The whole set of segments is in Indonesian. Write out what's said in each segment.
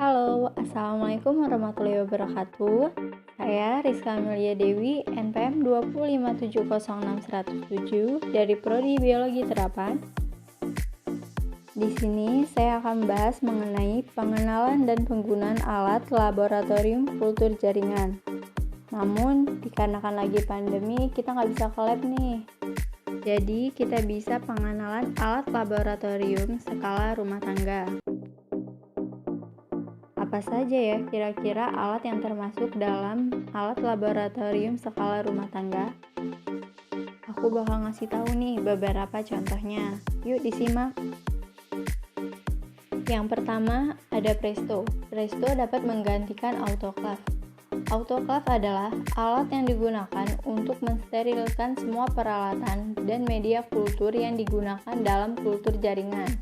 Halo, Assalamualaikum warahmatullahi wabarakatuh. Saya Rizka Amelia Dewi, NPM 257061007 dari Prodi Biologi Terapan. Di sini saya akan membahas mengenai pengenalan dan penggunaan alat laboratorium kultur jaringan. Namun, dikarenakan lagi pandemi, kita nggak bisa ke lab nih. Jadi, kita bisa pengenalan alat laboratorium skala rumah tangga. Apa saja ya kira-kira alat yang termasuk dalam alat laboratorium skala rumah tangga? Aku bakal ngasih tahu nih beberapa contohnya. Yuk disimak. Yang pertama ada Presto. Presto dapat menggantikan autoclave. Autoclave adalah alat yang digunakan untuk mensterilkan semua peralatan dan media kultur yang digunakan dalam kultur jaringan.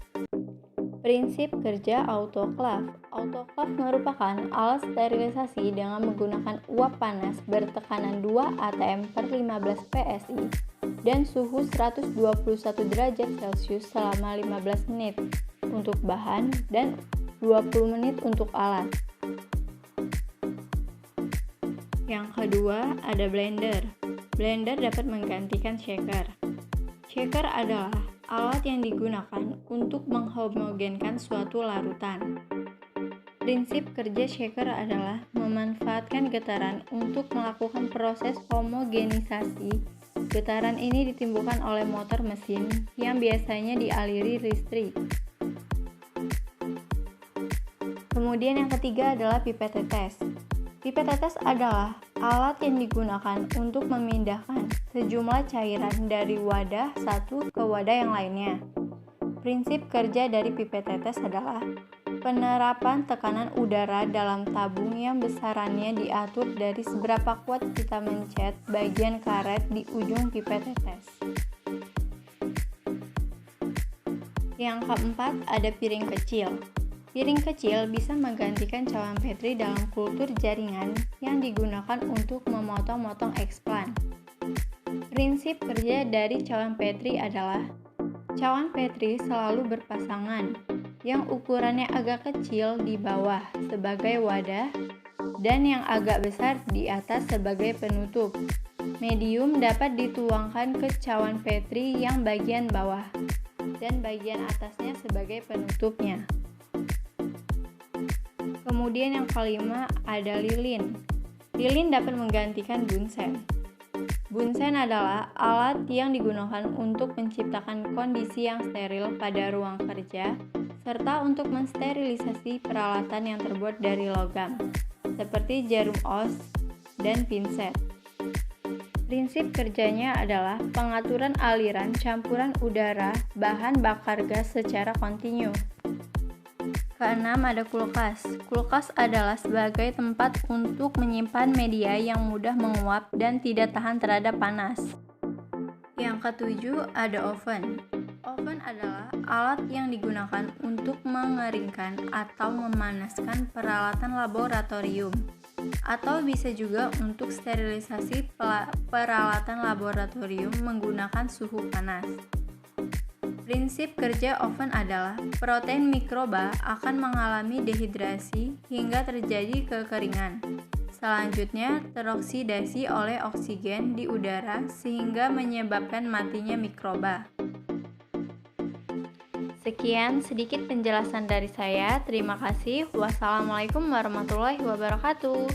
Prinsip kerja autoclave. Autoclave merupakan alat sterilisasi dengan menggunakan uap panas bertekanan 2 atm per 15 psi dan suhu 121 derajat Celcius selama 15 menit untuk bahan dan 20 menit untuk alat. Yang kedua ada blender. Blender dapat menggantikan shaker. Shaker adalah alat yang digunakan untuk menghomogenkan suatu larutan. Prinsip kerja shaker adalah memanfaatkan getaran untuk melakukan proses homogenisasi. Getaran ini ditimbulkan oleh motor mesin yang biasanya dialiri listrik. Kemudian yang ketiga adalah pipet tetes. Pipet tetes adalah alat yang digunakan untuk memindahkan sejumlah cairan dari wadah satu ke wadah yang lainnya. Prinsip kerja dari pipet tetes adalah penerapan tekanan udara dalam tabung yang besarannya diatur dari seberapa kuat kita mencet bagian karet di ujung pipet tetes. Yang keempat ada piring kecil. Piring kecil bisa menggantikan cawan Petri dalam kultur jaringan yang digunakan untuk memotong-motong eksplan. Prinsip kerja dari cawan Petri adalah cawan Petri selalu berpasangan yang ukurannya agak kecil di bawah sebagai wadah dan yang agak besar di atas sebagai penutup. Medium dapat dituangkan ke cawan Petri yang bagian bawah dan bagian atasnya sebagai penutupnya. Kemudian yang kelima ada lilin. Lilin dapat menggantikan bunsen. Bunsen adalah alat yang digunakan untuk menciptakan kondisi yang steril pada ruang kerja serta untuk mensterilisasi peralatan yang terbuat dari logam, seperti jarum os dan pinset. Prinsip kerjanya adalah pengaturan aliran campuran udara bahan bakar gas secara kontinu. Keenam ada kulkas. Kulkas adalah sebagai tempat untuk menyimpan media yang mudah menguap dan tidak tahan terhadap panas. Yang ketujuh ada oven. Oven adalah alat yang digunakan untuk mengeringkan atau memanaskan peralatan laboratorium, atau bisa juga untuk sterilisasi peralatan laboratorium menggunakan suhu panas. Prinsip kerja oven adalah protein mikroba akan mengalami dehidrasi hingga terjadi kekeringan. Selanjutnya, teroksidasi oleh oksigen di udara sehingga menyebabkan matinya mikroba. Sekian sedikit penjelasan dari saya. Terima kasih. Wassalamualaikum warahmatullahi wabarakatuh.